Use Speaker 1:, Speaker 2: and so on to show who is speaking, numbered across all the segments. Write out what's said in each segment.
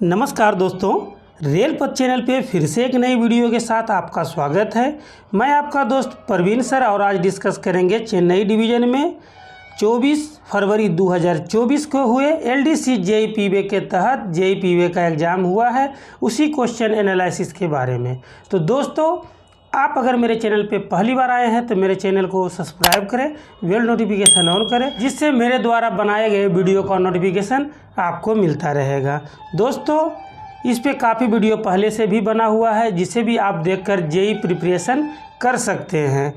Speaker 1: नमस्कार दोस्तों, रेल पथ चैनल पे फिर से एक नई वीडियो के साथ आपका स्वागत है। मैं आपका दोस्त प्रवीण सर और आज डिस्कस करेंगे चेन्नई डिवीज़न में 24 फरवरी 2024 को हुए एलडीसी जेईई पीवे के तहत जेईई पीवे का एग्ज़ाम हुआ है, उसी क्वेश्चन एनालिसिस के बारे में। तो दोस्तों, आप अगर मेरे चैनल पे पहली बार आए हैं तो मेरे चैनल को सब्सक्राइब करें, बेल नोटिफिकेशन ऑन करें, जिससे मेरे द्वारा बनाए गए वीडियो का नोटिफिकेशन आपको मिलता रहेगा। दोस्तों, इस पे काफ़ी वीडियो पहले से भी बना हुआ है, जिसे भी आप देखकर जेईई प्रिपरेशन कर सकते हैं।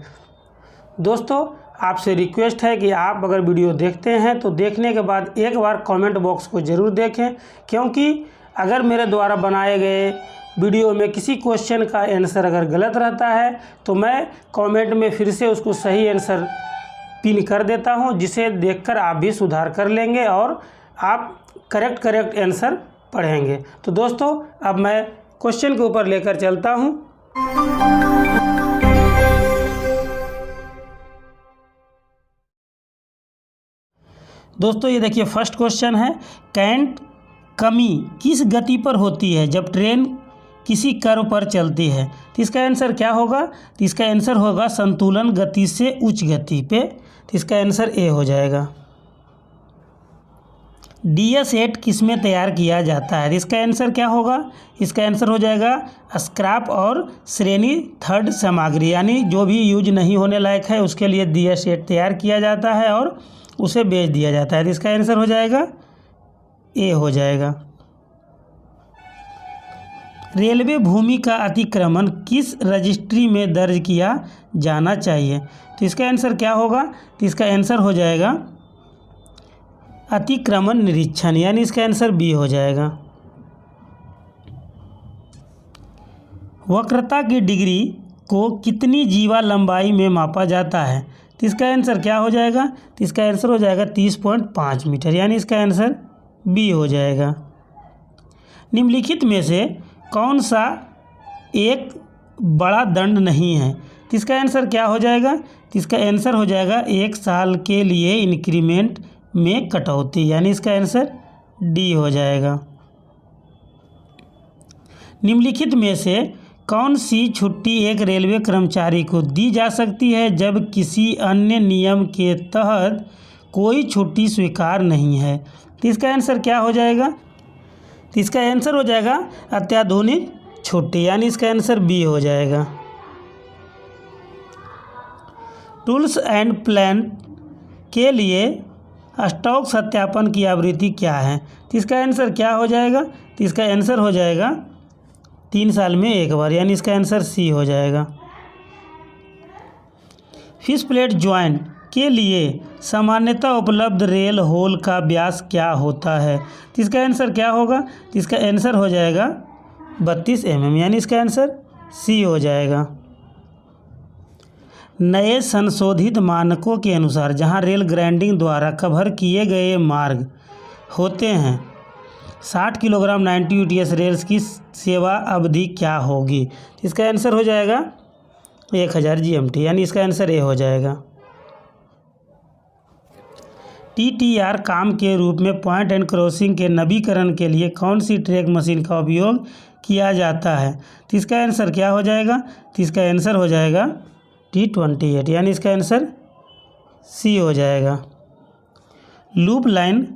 Speaker 1: दोस्तों, आपसे रिक्वेस्ट है कि आप अगर वीडियो देखते हैं तो देखने के बाद एक बार कमेंट बॉक्स को ज़रूर देखें, क्योंकि अगर मेरे द्वारा बनाए गए वीडियो में किसी क्वेश्चन का आंसर अगर गलत रहता है तो मैं कमेंट में फिर से उसको सही आंसर पिन कर देता हूं, जिसे देखकर आप भी सुधार कर लेंगे और आप करेक्ट आंसर पढ़ेंगे। तो दोस्तों, अब मैं क्वेश्चन के ऊपर लेकर चलता हूं। दोस्तों, ये देखिए फर्स्ट क्वेश्चन है, करंट कमी किस गति पर होती है जब ट्रेन किसी कर्व पर चलती है? तो इसका आंसर क्या होगा? तो इसका आंसर होगा संतुलन गति से उच्च गति पे। तो इसका आंसर ए हो जाएगा। DS8 किस में तैयार किया जाता है? तो इसका आंसर क्या होगा? इसका आंसर हो जाएगा स्क्रैप और श्रेणी थर्ड सामग्री, यानी जो भी यूज नहीं होने लायक है उसके लिए DS8 तैयार किया जाता है और उसे बेच दिया जाता है। तो इसका आंसर हो जाएगा ए हो जाएगा। रेलवे भूमि का अतिक्रमण किस रजिस्ट्री में दर्ज किया जाना चाहिए? तो इसका आंसर क्या होगा? तो इसका आंसर हो जाएगा अतिक्रमण निरीक्षण, यानी इसका आंसर बी हो जाएगा। वक्रता की डिग्री को कितनी जीवा लंबाई में मापा जाता है? तो इसका आंसर क्या हो जाएगा? तो इसका आंसर हो जाएगा 30.5 मीटर, यानी इसका आंसर बी हो जाएगा। निम्नलिखित में से कौन सा एक बड़ा दंड नहीं है? तो इसका आंसर क्या हो जाएगा? तो इसका आंसर हो जाएगा 1 साल के लिए इंक्रीमेंट में कटौती, यानी इसका आंसर डी हो जाएगा। निम्नलिखित में से कौन सी छुट्टी एक रेलवे कर्मचारी को दी जा सकती है जब किसी अन्य नियम के तहत कोई छुट्टी स्वीकार नहीं है? तो इसका आंसर क्या हो जाएगा? तो इसका आंसर हो जाएगा अत्याधुनिक छुट्टी, यानी इसका आंसर बी हो जाएगा। टूल्स एंड प्लान के लिए स्टॉक सत्यापन की आवृत्ति क्या है? तो इसका आंसर क्या हो जाएगा? तो इसका आंसर हो जाएगा 3 साल में एक बार, यानी इसका आंसर सी हो जाएगा। फिश प्लेट जॉइंट के लिए सामान्यतः उपलब्ध रेल होल का व्यास क्या होता है? तो इसका आंसर क्या होगा? तो इसका आंसर हो जाएगा 32 mm, यानी इसका आंसर सी हो जाएगा। नए संशोधित मानकों के अनुसार जहां रेल ग्राइंडिंग द्वारा कवर किए गए मार्ग होते हैं 60 किलोग्राम 90 UTS रेल्स की सेवा अवधि क्या होगी? तो इसका आंसर हो जाएगा 1000 GMT, यानी इसका आंसर ए हो जाएगा। TTR काम के रूप में पॉइंट एंड क्रॉसिंग के नवीकरण के लिए कौन सी ट्रैक मशीन का उपयोग किया जाता है? तो इसका आंसर क्या हो जाएगा? तो इसका आंसर हो जाएगा T28, यानी इसका आंसर सी हो जाएगा। लूप लाइन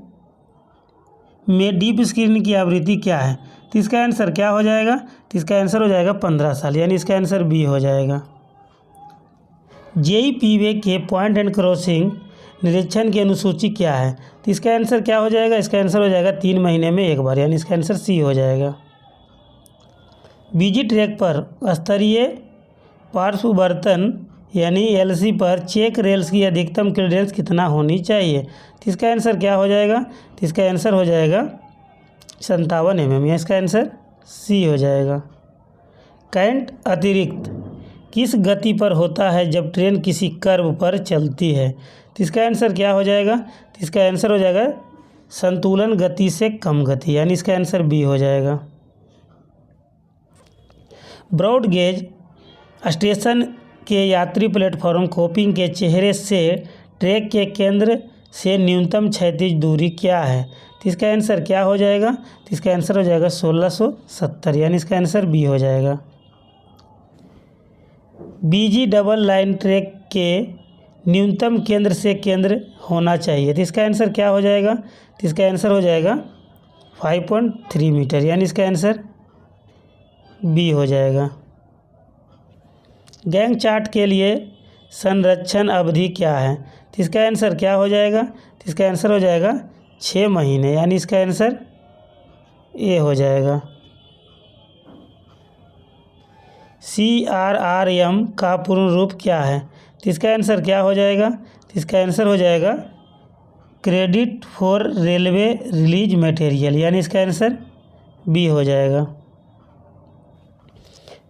Speaker 1: में डीप स्क्रीनिंग की आवृत्ति क्या है? तो इसका आंसर क्या हो जाएगा? तो इसका आंसर हो जाएगा 15 साल, यानी इसका आंसर बी हो जाएगा। जेईई पीवे के पॉइंट एंड क्रॉसिंग निरीक्षण की अनुसूची क्या है? तो इसका आंसर क्या हो जाएगा? इसका आंसर हो जाएगा 3 महीने में एक बार, यानी इसका आंसर सी हो जाएगा। बीजी ट्रैक पर स्तरीय पार्श्ववर्तन यानी LC पर चेक रेल्स की अधिकतम क्लीयरेंस कितना होनी चाहिए? तो इसका आंसर क्या हो जाएगा? तो इसका आंसर हो जाएगा 57 mm, या इसका आंसर सी हो जाएगा। करंट अतिरिक्त किस गति पर होता है जब ट्रेन किसी कर्व पर चलती है? तो इसका आंसर क्या हो जाएगा? तो इसका आंसर हो जाएगा संतुलन गति से कम गति, यानी इसका आंसर बी हो जाएगा। ब्रॉड गेज स्टेशन के यात्री प्लेटफॉर्म कोपिंग के चेहरे से ट्रैक के केंद्र से न्यूनतम क्षैतिज दूरी क्या है? तो इसका आंसर क्या हो जाएगा? तो इसका आंसर हो जाएगा 1670, यानी इसका आंसर बी हो जाएगा। बीजी डबल लाइन ट्रैक के न्यूनतम केंद्र से केंद्र होना चाहिए, तो इसका आंसर क्या हो जाएगा? तो इसका आंसर हो जाएगा 5.3 मीटर, यानी इसका आंसर बी हो जाएगा। गैंग चार्ट के लिए संरक्षण अवधि क्या है? तो इसका आंसर क्या हो जाएगा? तो इसका आंसर हो जाएगा 6 महीने, यानी इसका आंसर ए हो जाएगा। CRRM का पूर्ण रूप क्या है? तो इसका आंसर क्या हो जाएगा? तो इसका आंसर हो जाएगा credit for railway release material, यानी इसका आंसर बी हो जाएगा।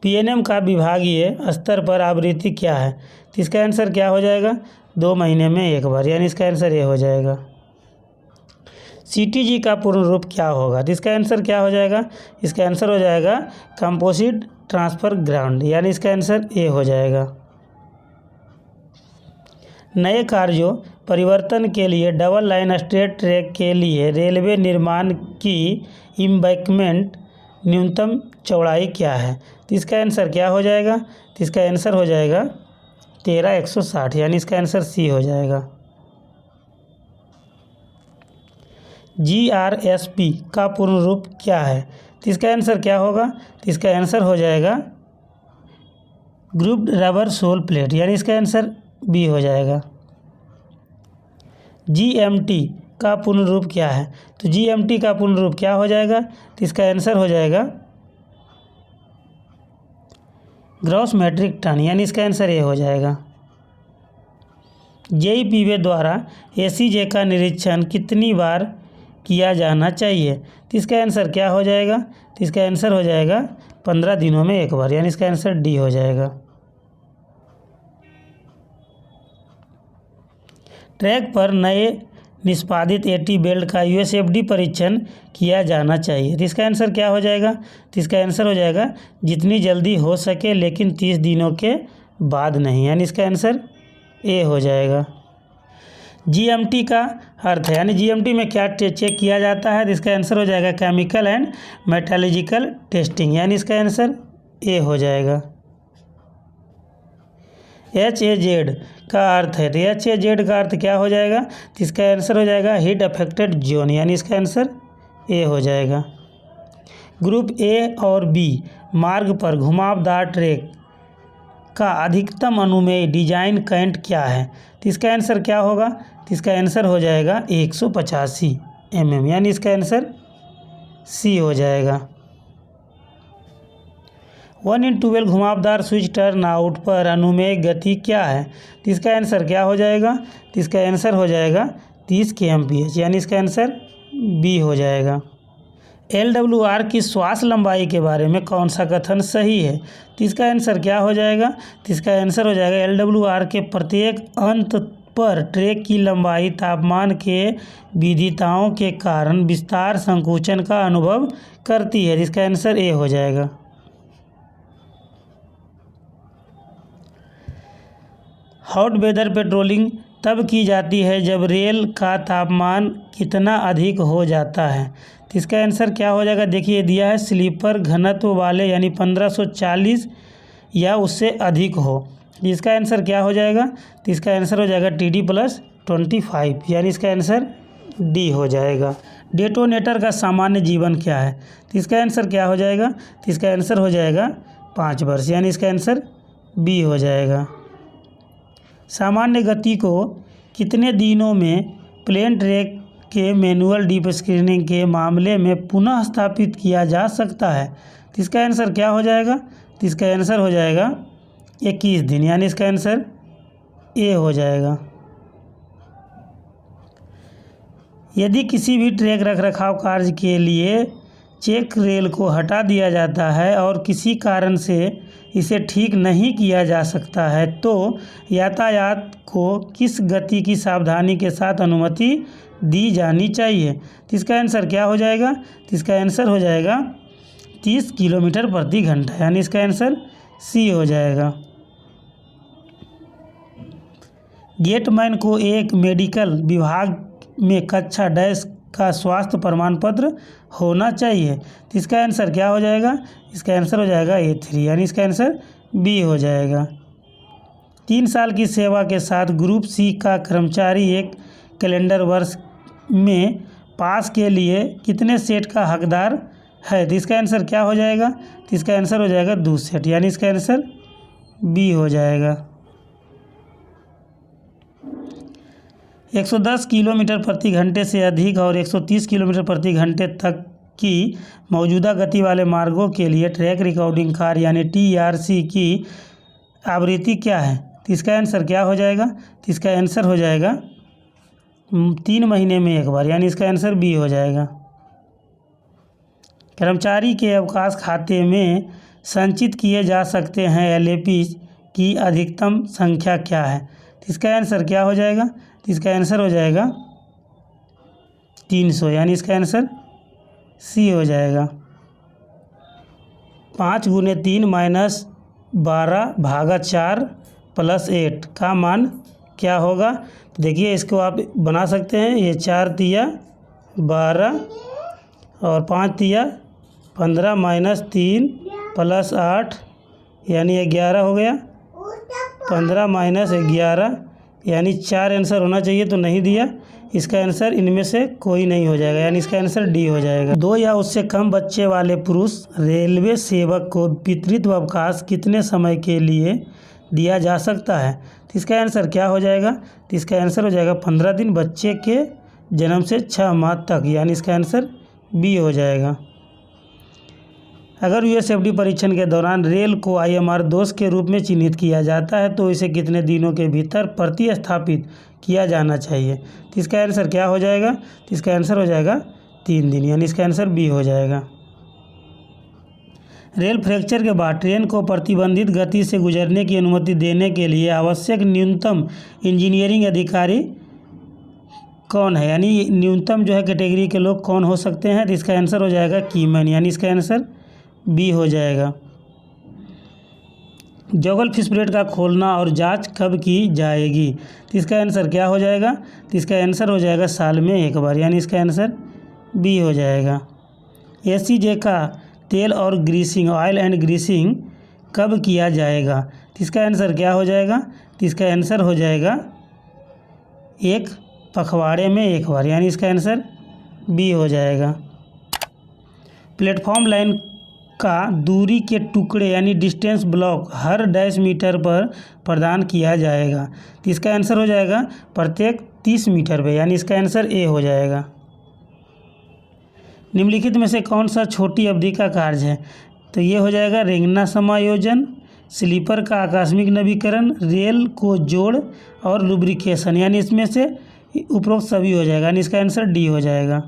Speaker 1: PNM का विभागीय स्तर पर आवृत्ति क्या है? तो इसका आंसर क्या हो जाएगा? 2 महीने में एक बार, यानी इसका आंसर ए हो जाएगा। CTG का पूर्ण रूप क्या होगा? तो इसका आंसर क्या हो जाएगा? इसका आंसर हो जाएगा कंपोजिट ट्रांसफर ग्राउंड, यानी इसका आंसर ए हो जाएगा। नए कार्यों परिवर्तन के लिए डबल लाइन स्ट्रेट ट्रैक के लिए रेलवे निर्माण की एम्बैंकमेंट न्यूनतम चौड़ाई क्या है? तो इसका आंसर क्या हो जाएगा? तो इसका आंसर हो जाएगा 13160, यानी इसका आंसर सी हो जाएगा। GRSP का पूर्ण रूप क्या है? तो इसका आंसर क्या होगा? तो इसका आंसर हो जाएगा ग्रुप्ड रबर सोल प्लेट, यानी इसका आंसर बी हो जाएगा। GMT का पूर्ण रूप क्या है? तो GMT का पूर्ण रूप क्या हो जाएगा? तो इसका आंसर हो जाएगा ग्रॉस मैट्रिक टन, यानी इसका आंसर ए हो जाएगा। JEPA द्वारा ACJ का निरीक्षण कितनी बार किया जाना चाहिए? तो इसका आंसर क्या हो जाएगा? तो इसका आंसर हो जाएगा 15 दिनों में एक बार, यानी इसका आंसर डी हो जाएगा। ट्रैक पर नए निष्पादित AT बेल्ट का USFD परीक्षण किया जाना चाहिए, तो इसका आंसर क्या हो जाएगा? तो इसका आंसर हो जाएगा जितनी जल्दी हो सके, लेकिन 30 दिनों के बाद नहीं, यानी इसका आंसर ए हो जाएगा। GMT का अर्थ है, यानी GMT में क्या चेक किया जाता है? तो इसका आंसर हो जाएगा केमिकल एंड मेटालर्जिकल टेस्टिंग, यानी इसका आंसर ए हो जाएगा। HAZ का अर्थ है, तो HAZ का अर्थ क्या हो जाएगा? तो इसका आंसर हो जाएगा हीट अफेक्टेड जोन, यानी इसका आंसर ए हो जाएगा। ग्रुप A और B मार्ग पर घुमावदार ट्रैक का अधिकतम अनुमेय डिजाइन कैंट क्या है? तो इसका आंसर क्या होगा? तो इसका आंसर हो जाएगा 185 mm, यानी इसका आंसर सी हो जाएगा। 1/12 घुमावदार स्विच टर्न आउट पर अनुमेय गति क्या है? तो इसका आंसर क्या हो जाएगा? तो इसका आंसर हो जाएगा 30 kmph, यानी इसका आंसर बी हो जाएगा। LWR की श्वास लंबाई के बारे में कौन सा कथन सही है? तो इसका आंसर क्या हो जाएगा? तो इसका आंसर हो जाएगा LWR के प्रत्येक अंत पर ट्रैक की लंबाई तापमान के विविधताओं के कारण विस्तार संकुचन का अनुभव करती है, इसका आंसर ए हो जाएगा। हॉट वेदर पेट्रोलिंग तब की जाती है जब रेल का तापमान कितना अधिक हो जाता है, तो इसका आंसर क्या हो जाएगा? देखिए दिया है स्लीपर घनत्व वाले, यानी 1540 या उससे अधिक हो, इसका आंसर क्या हो जाएगा? तो इसका आंसर हो जाएगा TD+25, यानी इसका आंसर डी हो जाएगा। डेटोनेटर का सामान्य जीवन क्या है? तो इसका आंसर क्या हो जाएगा? तो इसका आंसर हो जाएगा 5 वर्ष, यानी इसका आंसर बी हो जाएगा। सामान्य गति को कितने दिनों में प्लेन ट्रैक के मैनुअल डीप स्क्रीनिंग के मामले में पुनः स्थापित किया जा सकता है? तो इसका आंसर क्या हो जाएगा? तो इसका आंसर हो जाएगा 21 दिन, यानी इसका आंसर ए हो जाएगा। यदि किसी भी ट्रैक रखरखाव कार्य के लिए चेक रेल को हटा दिया जाता है और किसी कारण से इसे ठीक नहीं किया जा सकता है, तो यातायात को किस गति की सावधानी के साथ अनुमति दी जानी चाहिए? तो इसका आंसर क्या हो जाएगा? तो इसका आंसर हो जाएगा 30 किलोमीटर प्रति घंटा, यानी इसका आंसर सी हो जाएगा। गेटमैन को एक मेडिकल विभाग में कक्षा डैश का स्वास्थ्य प्रमाण पत्र होना चाहिए। तो इसका आंसर क्या हो जाएगा? इसका आंसर हो जाएगा A3, यानी इसका आंसर B हो जाएगा। 3 साल की सेवा के साथ ग्रुप C का कर्मचारी एक कैलेंडर वर्ष में पास के लिए कितने सेट का हकदार है? तो इसका आंसर क्या हो जाएगा? तो इसका आंसर हो जाएगा 2 सेट, यानी इसका आंसर B हो जाएगा। 110 किलोमीटर प्रति घंटे से अधिक और 130 किलोमीटर प्रति घंटे तक की मौजूदा गति वाले मार्गों के लिए ट्रैक रिकॉर्डिंग कार यानी TRC की आवृत्ति क्या है? तो इसका आंसर क्या हो जाएगा? तो इसका आंसर हो जाएगा 3 महीने में एक बार, यानी इसका आंसर B हो जाएगा। कर्मचारी के अवकाश खाते में संचित किए जा सकते हैं LAP की अधिकतम संख्या क्या है? तो इसका आंसर क्या हो जाएगा? तो इसका आंसर हो जाएगा 300, यानी इसका आंसर C हो जाएगा। 5 × 3 - 12/4 + 8 का मान क्या होगा? तो देखिए इसको आप बना सकते हैं। ये 4 तिया 12 और 5 तिया 15 - 3 + 8 यानी 11 हो गया। 15 - 11 यानी 4 आंसर होना चाहिए, तो नहीं दिया। इसका आंसर इनमें से कोई नहीं हो जाएगा, यानी इसका आंसर D हो जाएगा। 2 या उससे कम बच्चे वाले पुरुष रेलवे सेवक को पितृत्व अवकाश कितने समय के लिए दिया जा सकता है? तो इसका आंसर क्या हो जाएगा? तो इसका आंसर हो जाएगा 15 दिन बच्चे के जन्म से 6 माह तक, यानी इसका आंसर B हो जाएगा। अगर USFD परीक्षण के दौरान रेल को IMR दोष के रूप में चिन्हित किया जाता है तो इसे कितने दिनों के भीतर प्रतिस्थापित किया जाना चाहिए? तो इसका आंसर क्या हो जाएगा? तो इसका आंसर हो जाएगा 3 दिन, यानी इसका आंसर B हो जाएगा। रेल फ्रैक्चर के बाद ट्रेन को प्रतिबंधित गति से गुजरने की अनुमति देने के लिए आवश्यक न्यूनतम इंजीनियरिंग अधिकारी कौन है? यानी न्यूनतम जो है कैटेगरी के लोग कौन हो सकते हैं? तो इसका आंसर हो जाएगा कीमैन, यानी इसका आंसर B हो जाएगा। जौगल फिश ब्रेड का खोलना और जांच कब की जाएगी? तो इसका आंसर क्या हो जाएगा? तो इसका आंसर हो जाएगा साल में एक बार, यानी इसका आंसर B हो जाएगा। ACJ का तेल और ग्रीसिंग ऑयल एंड ग्रीसिंग कब किया जाएगा? तो इसका आंसर क्या हो जाएगा? तो इसका आंसर हो जाएगा 1 पखवाड़े में एक बार, यानी इसका आंसर B हो जाएगा। प्लेटफॉर्म लाइन का दूरी के टुकड़े यानी डिस्टेंस ब्लॉक हर डैश मीटर पर प्रदान किया जाएगा। तो इसका आंसर हो जाएगा प्रत्येक 30 मीटर पे, यानी इसका आंसर A हो जाएगा। निम्नलिखित में से कौन सा छोटी अवधि का कार्य है? तो ये हो जाएगा रेंगना समायोजन, स्लीपर का आकस्मिक नवीकरण, रेल को जोड़ और लुब्रिकेशन, यानी इसमें से उपरोक्त सभी हो जाएगा, यानी इसका आंसर D हो जाएगा।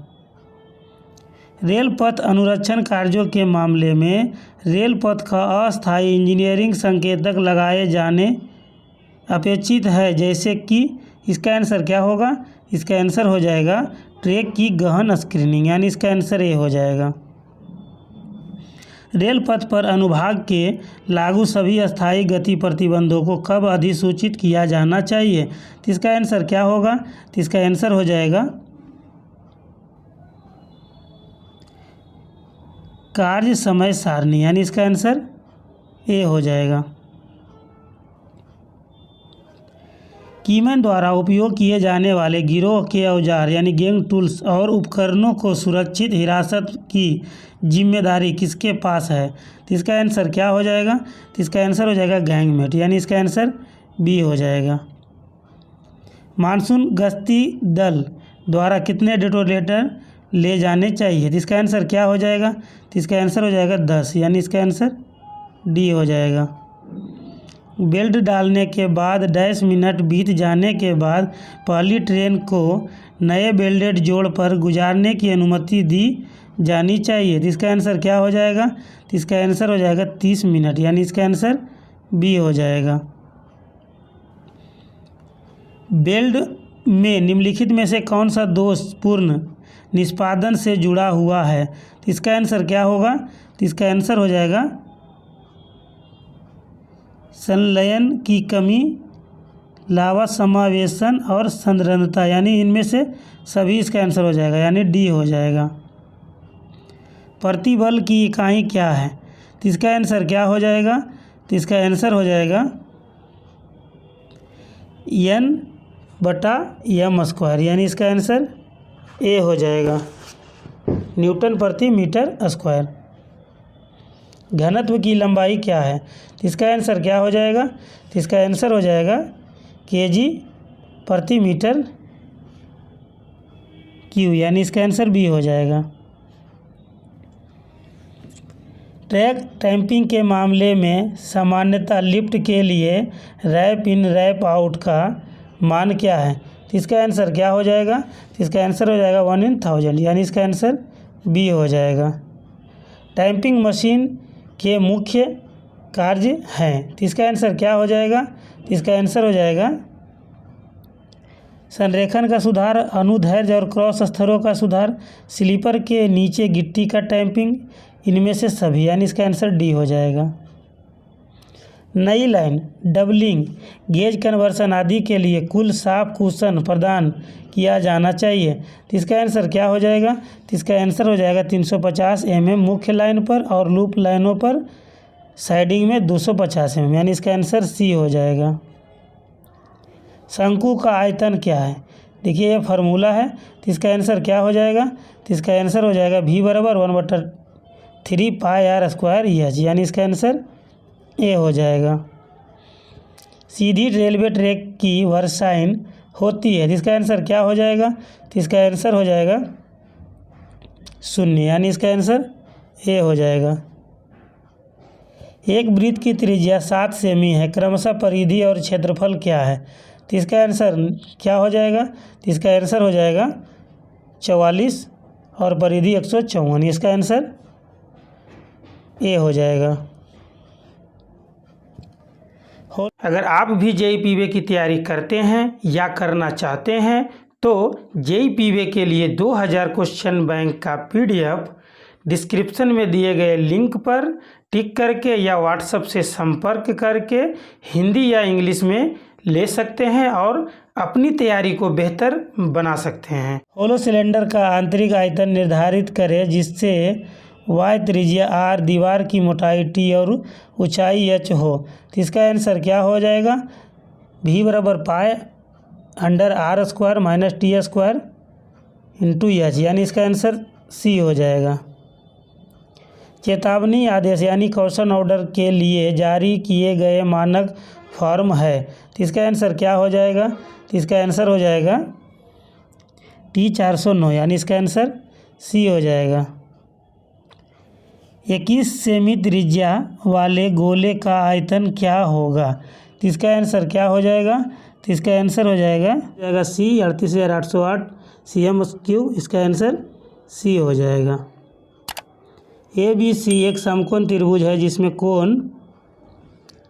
Speaker 1: रेल पथ अनुरक्षण कार्यों के मामले में रेल पथ का अस्थायी इंजीनियरिंग संकेतक लगाए जाने अपेक्षित है, जैसे कि इसका आंसर क्या होगा? इसका आंसर हो जाएगा ट्रैक की गहन स्क्रीनिंग, यानी इसका आंसर A हो जाएगा। रेल पथ पर अनुभाग के लागू सभी अस्थायी गति प्रतिबंधों को कब अधिसूचित किया जाना चाहिए? तो इसका आंसर क्या होगा? तो इसका आंसर हो जाएगा कार्य समय सारणी, यानी इसका आंसर A हो जाएगा। कीमैन द्वारा उपयोग किए जाने वाले गिरोह के औजार यानी गैंग टूल्स और उपकरणों को सुरक्षित हिरासत की जिम्मेदारी किसके पास है? तो इसका आंसर क्या हो जाएगा? तो इसका आंसर हो जाएगा गैंगमेट, यानी इसका आंसर B हो जाएगा। मानसून गश्ती दल द्वारा कितने डेटोनेटर ले जाने चाहिए? तो इसका आंसर क्या हो जाएगा? तो इसका आंसर हो जाएगा 10, यानी इसका आंसर D हो जाएगा। बेल्ट डालने के बाद 10 मिनट बीत जाने के बाद पहली ट्रेन को नए बेल्टेड जोड़ पर गुजारने की अनुमति दी जानी चाहिए। तो इसका आंसर क्या हो जाएगा? तो इसका आंसर हो जाएगा 30 मिनट, यानी इसका आंसर B हो जाएगा। बेल्ट में निम्नलिखित में से कौन सा दोषपूर्ण निष्पादन से जुड़ा हुआ है? तो इसका आंसर क्या होगा? तो इसका आंसर हो जाएगा संलयन की कमी लावा समावेशन और संद्रता, यानी इनमें से सभी इसका आंसर हो जाएगा, यानी डी हो जाएगा। प्रतिबल की इकाई क्या है? तो इसका आंसर क्या हो जाएगा? तो इसका आंसर हो जाएगा N/m², यानी इसका आंसर ए हो जाएगा, न्यूटन प्रति मीटर स्क्वायर। घनत्व की लंबाई क्या है? तो इसका आंसर क्या हो जाएगा? तो इसका आंसर हो जाएगा kg/m², यानी इसका आंसर बी हो जाएगा। ट्रैक टैंपिंग के मामले में सामान्यतः लिफ्ट के लिए रैप इन रैप आउट का मान क्या है? तो इसका आंसर क्या हो जाएगा? तो इसका आंसर हो जाएगा 1/1000, यानी इसका आंसर बी हो जाएगा। टैंपिंग मशीन के मुख्य कार्य हैं, तो इसका आंसर क्या हो जाएगा? तो इसका आंसर हो जाएगा संरेखन का सुधार, अनुदैर्ध्य और क्रॉस स्तरों का सुधार, स्लीपर के नीचे गिट्टी का टैंपिंग, इनमें से सभी, यानी इसका आंसर डी हो जाएगा। नई लाइन, डबलिंग, गेज कन्वर्सन आदि के लिए कुल साफ कुशन प्रदान किया जाना चाहिए, तो इसका आंसर क्या हो जाएगा? तो इसका आंसर हो जाएगा 350 mm मुख्य लाइन पर और लूप लाइनों पर साइडिंग में 250 mm, यानी इसका आंसर सी हो जाएगा। शंकु का आयतन क्या है? देखिए ये फार्मूला है, तो इसका आंसर क्या हो जाएगा? तो इसका आंसर हो जाएगा V = 1/3πr², यानी इसका आंसर ए हो जाएगा। सीधी रेलवे ट्रैक की वर्साइन होती है, तो इसका आंसर क्या हो जाएगा? तो इसका आंसर हो जाएगा 0, यानी इसका आंसर ए हो जाएगा। एक वृत्त की त्रिज्या 7 सेमी है, क्रमशः परिधि और क्षेत्रफल क्या है? तो इसका आंसर क्या हो जाएगा? तो इसका आंसर हो जाएगा 44 और परिधि 154, इसका आंसर ए हो जाएगा। अगर आप भी JEE की तैयारी करते हैं या करना चाहते हैं तो JEE के लिए 2000 क्वेश्चन बैंक का PDF डिस्क्रिप्शन में दिए गए लिंक पर टिक करके या व्हाट्सएप से संपर्क करके हिंदी या इंग्लिश में ले सकते हैं और अपनी तैयारी को बेहतर बना सकते हैं। होलो सिलेंडर का आंतरिक आयतन निर्धारित करें जिससे y त्रिज्या r, दीवार की मोटाई t और ऊंचाई h हो, तो इसका आंसर क्या हो जाएगा? V = π/r² - t² × h, यानी इसका आंसर सी हो जाएगा। चेतावनी आदेश यानी कॉशन ऑर्डर के लिए जारी किए गए मानक फॉर्म है, तो इसका आंसर क्या हो जाएगा? तो इसका आंसर हो जाएगा T409, यानी इसका आंसर सी हो जाएगा। 21 सेमी त्रिज्या वाले गोले का आयतन क्या होगा? तो इसका आंसर क्या हो जाएगा? तो इसका आंसर हो जाएगा सी 38,808 cm3, इसका आंसर सी हो जाएगा। ABC एक समकोण त्रिभुज है जिसमें कोण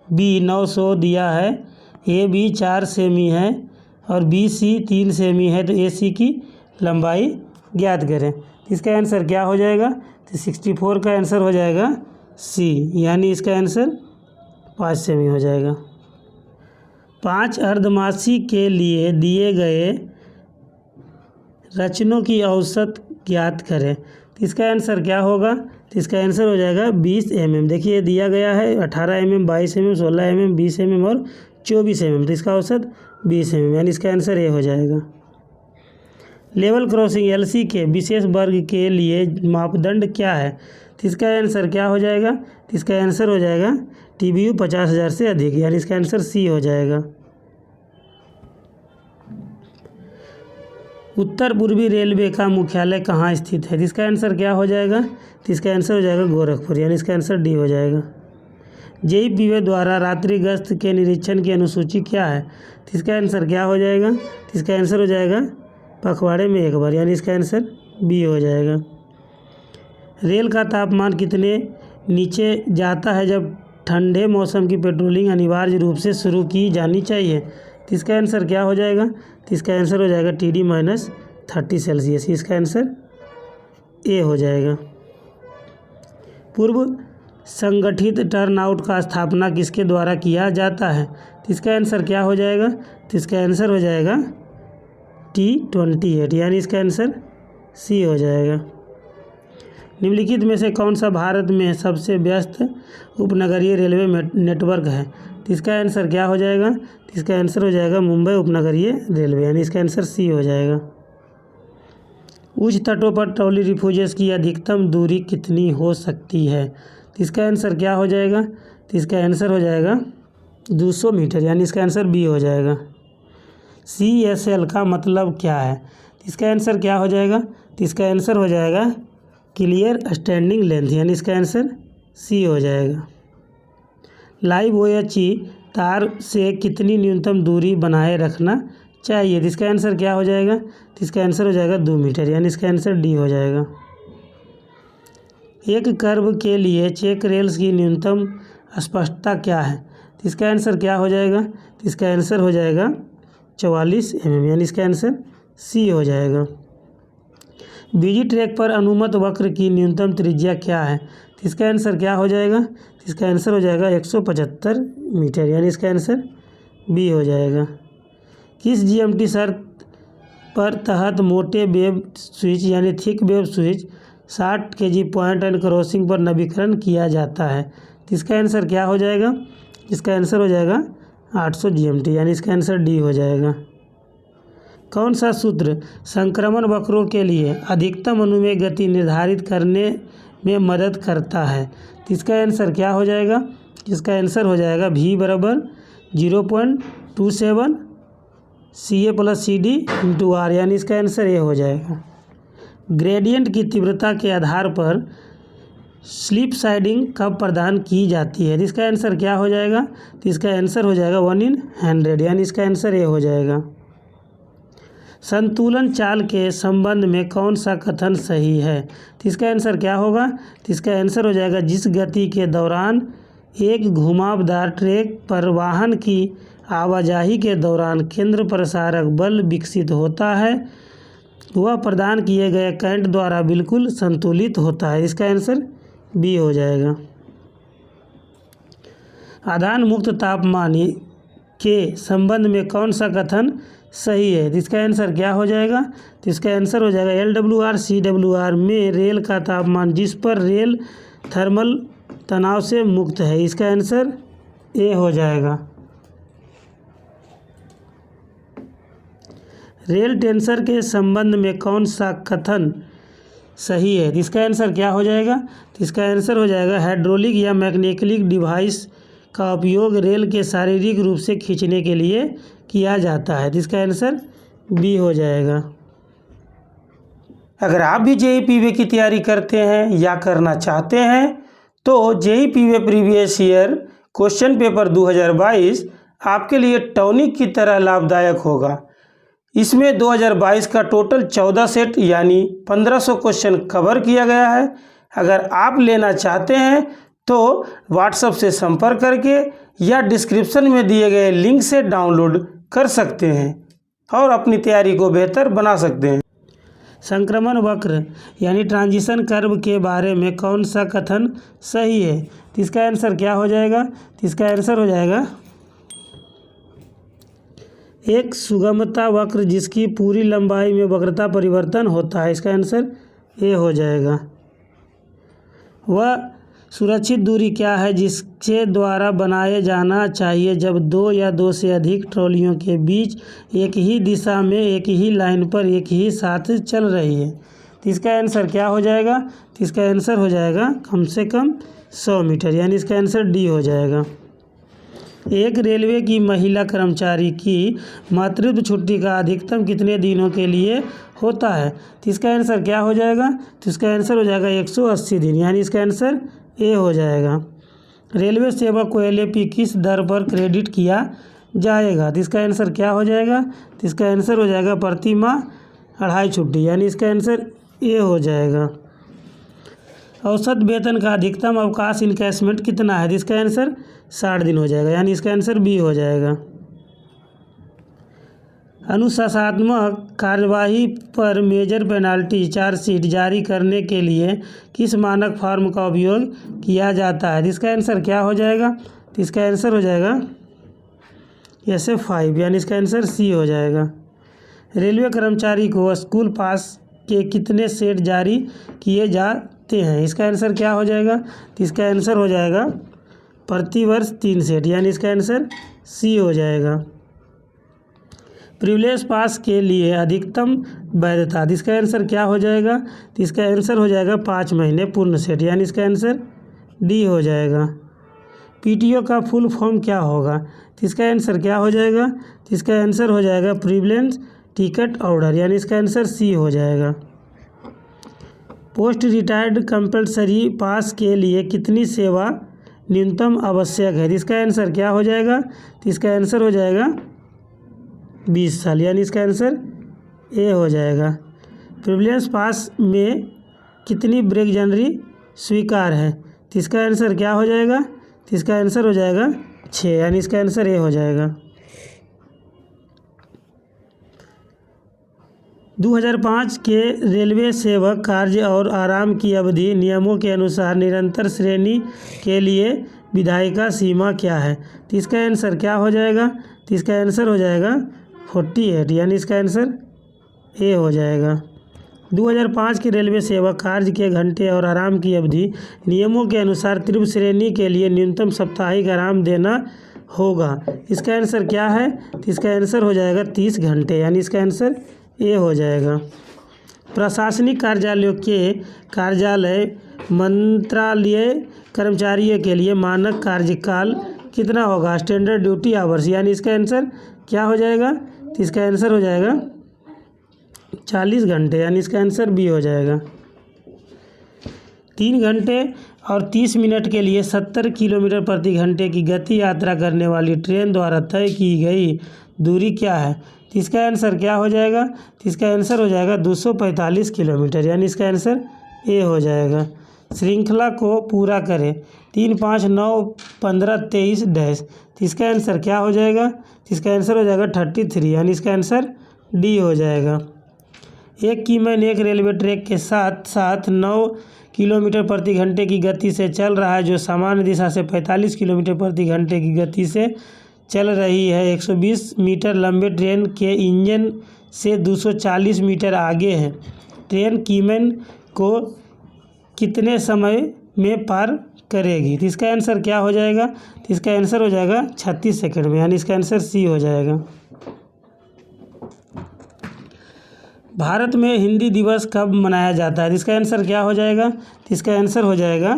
Speaker 1: B 900 दिया है, AB 4 सेमी है और BC 3 सेमी है, तो AC की लंबाई ज्ञात करें। इसका आंसर क्या हो जाएगा? तो 64 का आंसर हो जाएगा सी, यानी इसका आंसर 5 सेमी हो जाएगा। 5 अर्धमासी के लिए दिए गए रचनों की औसत ज्ञात करें, तो इसका आंसर क्या होगा? तो इसका आंसर हो जाएगा 20 mm। देखिए दिया गया है 18 mm, 22 mm, 16 mm, 20 mm और 24 mm, तो इसका औसत 20 mm, यानी इसका आंसर ए हो जाएगा। लेवल क्रॉसिंग LC के विशेष वर्ग के लिए मापदंड क्या है? तो इसका आंसर क्या हो जाएगा? तो इसका आंसर हो जाएगा TBU 50,000 से अधिक, यानी इसका आंसर सी हो जाएगा। उत्तर पूर्वी रेलवे का मुख्यालय कहाँ स्थित है? तो इसका आंसर क्या हो जाएगा? तो इसका आंसर हो जाएगा गोरखपुर, यानी इसका आंसर डी हो जाएगा। JEE द्वारा रात्रि गश्त के निरीक्षण की अनुसूची क्या है? तो इसका आंसर क्या हो जाएगा? तो इसका आंसर हो जाएगा पखवाड़े में 1 बार, यानी इसका आंसर बी हो जाएगा। रेल का तापमान कितने नीचे जाता है जब ठंडे मौसम की पेट्रोलिंग अनिवार्य रूप से शुरू की जानी चाहिए? तो इसका आंसर क्या हो जाएगा? तो इसका आंसर हो जाएगा TD - 30 सेल्सियस, इसका आंसर ए हो जाएगा। पूर्व संगठित टर्नआउट का स्थापना किसके द्वारा किया जाता है? तो इसका आंसर क्या हो जाएगा? तो इसका आंसर हो जाएगा T28, यानी इसका आंसर सी हो जाएगा। निम्नलिखित में से कौन सा भारत में सबसे व्यस्त उपनगरीय रेलवे नेटवर्क है? तो इसका आंसर क्या हो जाएगा? तो इसका आंसर हो जाएगा मुंबई उपनगरीय रेलवे, यानी इसका आंसर सी हो जाएगा। उच्च तटों पर ट्रॉली रिफ्यूजेस की अधिकतम दूरी कितनी हो सकती है? तो इसका आंसर क्या हो जाएगा? तो इसका आंसर हो जाएगा 200 मीटर, यानी इसका आंसर बी हो जाएगा। CSL का मतलब क्या है? तो इसका आंसर क्या हो जाएगा? तो इसका आंसर हो जाएगा क्लियर स्टैंडिंग लेंथ, यानी इसका आंसर सी हो जाएगा। लाइव OHE तार से कितनी न्यूनतम दूरी बनाए रखना चाहिए? तो इसका आंसर क्या हो जाएगा? तो इसका आंसर हो जाएगा 2 मीटर, यानी इसका आंसर डी हो जाएगा। एक कर्व के लिए चेक रेल्स की न्यूनतम स्पष्टता क्या है? तो इसका आंसर क्या हो जाएगा? तो इसका आंसर हो जाएगा 44 mm, यानी इसका आंसर सी हो जाएगा। बीजी ट्रैक पर अनुमत वक्र की न्यूनतम त्रिज्या क्या है? तो इसका आंसर क्या हो जाएगा? तो इसका आंसर हो जाएगा 175 मीटर, यानी इसका आंसर बी हो जाएगा। किस GMT शर्त पर तहत मोटे वेब स्विच यानी thick web switch 60 kg point and crossing पर नवीकरण किया जाता है? तो इसका आंसर क्या हो जाएगा? इसका आंसर हो जाएगा 800 GMT, यानी इसका आंसर डी हो जाएगा। कौन सा सूत्र संक्रमण वक्रों के लिए अधिकतम अनुमेय गति निर्धारित करने में मदद करता है? तो इसका आंसर क्या हो जाएगा? इसका आंसर हो जाएगा V बराबर 0.27 CA + CD × R, यानी इसका आंसर ये हो जाएगा। ग्रेडियंट की तीव्रता के आधार पर स्लिप साइडिंग कब प्रदान की जाती है? तो इसका आंसर क्या हो जाएगा? तो इसका आंसर हो जाएगा 1/100, यानी इसका आंसर ये हो जाएगा। संतुलन चाल के संबंध में कौन सा कथन सही है? तो इसका आंसर क्या होगा? तो इसका आंसर हो जाएगा जिस गति के दौरान एक घुमावदार ट्रैक पर वाहन की आवाजाही के दौरान केंद्र प्रसारक बल विकसित होता है वह प्रदान किए गए करंट द्वारा बिल्कुल संतुलित होता है। इसका आंसर बी हो जाएगा। आधान मुक्त तापमान के संबंध में कौन सा कथन सही है? तो इसका आंसर क्या हो जाएगा? तो इसका आंसर हो जाएगा LWR CWR में रेल का तापमान जिस पर रेल थर्मल तनाव से मुक्त है। इसका आंसर ए हो जाएगा। रेल टेंसर के संबंध में कौन सा कथन सही है? तो इसका आंसर क्या हो जाएगा? तो इसका आंसर हो जाएगा हाइड्रोलिक या मैकेनिकल डिवाइस का उपयोग रेल के शारीरिक रूप से खींचने के लिए किया जाता है। तो इसका आंसर बी हो जाएगा। अगर आप भी JEE PV की तैयारी करते हैं या करना चाहते हैं तो JEE PV previous year question paper 2022 आपके लिए टॉनिक की तरह लाभदायक होगा। इसमें 2022 का टोटल 14 सेट यानी 1500 क्वेश्चन कवर किया गया है। अगर आप लेना चाहते हैं तो व्हाट्सएप से संपर्क करके या डिस्क्रिप्शन में दिए गए लिंक से डाउनलोड कर सकते हैं और अपनी तैयारी को बेहतर बना सकते हैं। संक्रमण वक्र यानी ट्रांजिशन कर्व के बारे में कौन सा कथन सही है? तो इसका आंसर क्या हो जाएगा? तो इसका आंसर हो जाएगा एक सुगमता वक्र जिसकी पूरी लंबाई में वक्रता परिवर्तन होता है। इसका आंसर ए हो जाएगा। वह सुरक्षित दूरी क्या है जिसके द्वारा बनाए जाना चाहिए जब दो या दो से अधिक ट्रॉलियों के बीच एक ही दिशा में एक ही लाइन पर एक ही साथ चल रही है? तो इसका आंसर क्या हो जाएगा? तो इसका आंसर हो जाएगा कम से कम 100 मीटर, यानी इसका आंसर डी हो जाएगा। एक रेलवे की महिला कर्मचारी की मातृत्व छुट्टी का अधिकतम कितने दिनों के लिए होता है? तो इसका आंसर क्या हो जाएगा? तो इसका आंसर हो जाएगा 180 दिन, यानी इसका आंसर ए हो जाएगा। रेलवे सेवा को LAP किस दर पर क्रेडिट किया जाएगा? तो इसका आंसर क्या हो जाएगा? तो इसका आंसर हो जाएगा प्रति माह 2.5 छुट्टी, यानी इसका आंसर ए हो जाएगा। औसत वेतन का अधिकतम अवकाश इनकैशमेंट कितना है? तो इसका आंसर 60 दिन हो जाएगा, यानी इसका आंसर बी हो जाएगा। अनुशासनात्मक कार्यवाही पर मेजर पेनाल्टी चार्जशीट जारी करने के लिए किस मानक फॉर्म का उपयोग किया जाता है? तो इसका आंसर क्या हो जाएगा? तो इसका आंसर हो जाएगा SF5 यानी इसका आंसर सी हो जाएगा। रेलवे कर्मचारी को स्कूल पास के कितने सेट जारी किए जाते हैं? इसका आंसर क्या हो जाएगा? तो इसका आंसर हो जाएगा प्रतिवर्ष 3 सेट यानी इसका आंसर सी हो जाएगा। प्रिविलेज पास के लिए अधिकतम वैधता, इसका आंसर क्या हो जाएगा? तो इसका आंसर हो जाएगा 5 महीने पूर्ण सेट यानी इसका आंसर डी हो जाएगा। PTO का फुल फॉर्म क्या होगा? तो इसका आंसर क्या हो जाएगा? तो इसका आंसर हो जाएगा प्रिविलेज टिकट ऑर्डर यानी इसका आंसर सी हो जाएगा। पोस्ट रिटायर्ड कंपल्सरी पास के लिए कितनी सेवा न्यूनतम आवश्यक है? इसका आंसर क्या हो जाएगा? तो इसका आंसर हो जाएगा 20 साल यानी इसका आंसर ए हो जाएगा। प्रिविलेज पास में कितनी ब्रेक जनरी स्वीकार है? तो इसका आंसर क्या हो जाएगा? तो इसका आंसर हो जाएगा 6 यानी इसका आंसर ए हो जाएगा। 2005 के रेलवे सेवक कार्य और आराम की अवधि नियमों के अनुसार निरंतर श्रेणी के लिए विधायिका सीमा क्या है? तो इसका आंसर क्या हो जाएगा? तो इसका आंसर हो जाएगा 48 यानी इसका आंसर ए हो जाएगा। 2005 के रेलवे सेवक कार्य के घंटे और आराम की अवधि नियमों के अनुसार तीव्र श्रेणी के लिए न्यूनतम साप्ताहिक आराम देना होगा। इसका आंसर क्या है? तो इसका आंसर हो जाएगा 30 घंटे यानी इसका आंसर ए हो जाएगा। प्रशासनिक कार्यालयों के कार्यालय मंत्रालय कर्मचारियों के लिए मानक कार्यकाल कितना होगा? स्टैंडर्ड ड्यूटी आवर्स यानी इसका आंसर क्या हो जाएगा? तो इसका आंसर हो जाएगा 40 घंटे यानी इसका आंसर बी हो जाएगा। 3 घंटे और 30 मिनट के लिए 70 किलोमीटर प्रति घंटे की गति यात्रा करने वाली ट्रेन द्वारा तय की गई दूरी क्या है? तो इसका आंसर क्या हो जाएगा? तो इसका आंसर हो जाएगा 245 किलोमीटर यानी इसका आंसर ए हो जाएगा। श्रृंखला को पूरा करें 3, 5, 9, 15, 23 डैश, तो इसका आंसर क्या हो जाएगा? तो इसका आंसर हो जाएगा 33 यानी इसका आंसर डी हो जाएगा। एक कीमैन एक रेलवे ट्रैक के साथ साथ 9 किलोमीटर प्रति घंटे की गति से चल रहा है जो सामान्य दिशा से 45 किलोमीटर प्रति घंटे की गति से चल रही है। 120 मीटर लंबे ट्रेन के इंजन से 240 मीटर आगे है। ट्रेन कीमैन को कितने समय में पार करेगी? तो इसका आंसर क्या हो जाएगा? तो इसका आंसर हो जाएगा 36 सेकंड में यानी इसका आंसर सी हो जाएगा। भारत में हिंदी दिवस कब मनाया जाता है? इसका आंसर क्या हो जाएगा? तो इसका आंसर हो जाएगा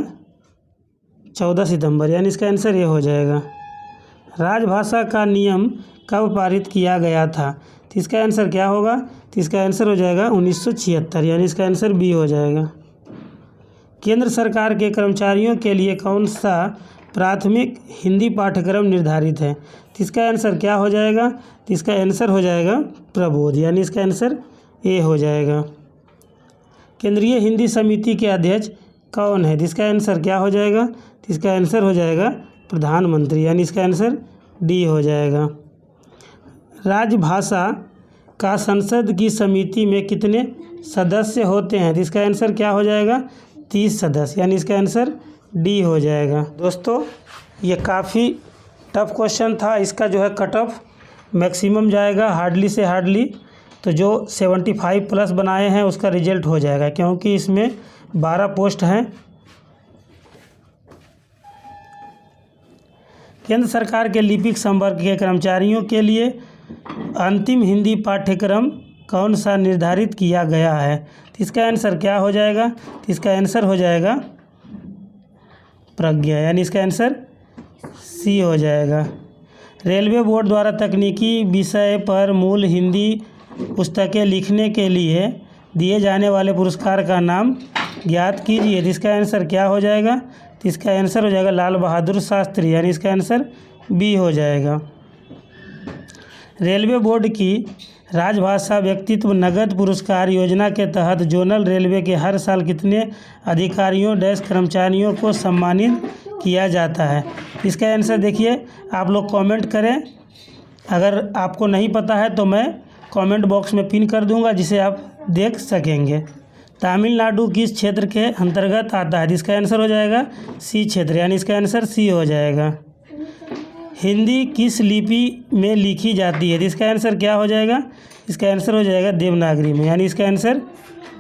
Speaker 1: 14 सितंबर यानी इसका आंसर ये हो जाएगा। राजभाषा का नियम कब पारित किया गया था? तो इसका आंसर क्या होगा? तो इसका आंसर हो जाएगा 1976 यानी इसका आंसर बी हो जाएगा। केंद्र सरकार के कर्मचारियों के लिए कौन सा प्राथमिक हिंदी पाठ्यक्रम निर्धारित है? तो इसका आंसर क्या हो जाएगा? तो इसका आंसर हो जाएगा प्रबोध यानी इसका आंसर ए हो जाएगा। केंद्रीय हिंदी समिति के अध्यक्ष कौन है? तो इसका आंसर क्या हो जाएगा? तो इसका आंसर हो जाएगा प्रधानमंत्री यानी इसका आंसर डी हो जाएगा। राजभाषा का संसद की समिति में कितने सदस्य होते हैं? तो इसका आंसर क्या हो जाएगा? 30 सदस्य यानी इसका आंसर डी हो जाएगा। दोस्तों ये काफ़ी टफ क्वेश्चन था। इसका जो है कट ऑफ मैक्सिमम जाएगा हार्डली से हार्डली, तो जो 75 प्लस बनाए हैं उसका रिजल्ट हो जाएगा क्योंकि इसमें 12 पोस्ट हैं। केंद्र सरकार के लिपिक संवर्ग के कर्मचारियों के लिए अंतिम हिंदी पाठ्यक्रम कौन सा निर्धारित किया गया है? तो इसका आंसर क्या हो जाएगा? तो इसका आंसर हो जाएगा प्रज्ञा यानी इसका आंसर सी हो जाएगा। रेलवे बोर्ड द्वारा तकनीकी विषय पर मूल हिंदी पुस्तकें लिखने के लिए दिए जाने वाले पुरस्कार का नाम ज्ञात कीजिए। तो इसका आंसर क्या हो जाएगा? तो इसका आंसर हो जाएगा लाल बहादुर शास्त्री यानी इसका आंसर बी हो जाएगा। रेलवे बोर्ड की राजभाषा व्यक्तित्व नगद पुरस्कार योजना के तहत जोनल रेलवे के हर साल कितने अधिकारियों डैश कर्मचारियों को सम्मानित किया जाता है? इसका आंसर देखिए, आप लोग कमेंट करें। अगर आपको नहीं पता है तो मैं कमेंट बॉक्स में पिन कर दूंगा जिसे आप देख सकेंगे। तमिलनाडु किस क्षेत्र के अंतर्गत आता है? इसका आंसर हो जाएगा सी क्षेत्र यानी इसका आंसर सी हो जाएगा। हिंदी किस लिपि में लिखी जाती है? तो इसका आंसर क्या हो जाएगा? इसका आंसर हो जाएगा देवनागरी में, यानी इसका आंसर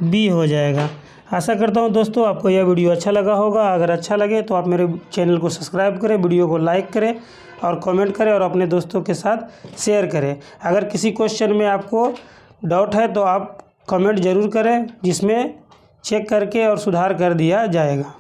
Speaker 1: बी हो जाएगा। आशा करता हूँ दोस्तों आपको यह वीडियो अच्छा लगा होगा। अगर अच्छा लगे तो आप मेरे चैनल को सब्सक्राइब करें, वीडियो को लाइक करें और कमेंट करें और अपने दोस्तों के साथ शेयर करें। अगर किसी क्वेश्चन में आपको डाउट है तो आप कमेंट ज़रूर करें, जिसमें चेक करके और सुधार कर दिया जाएगा।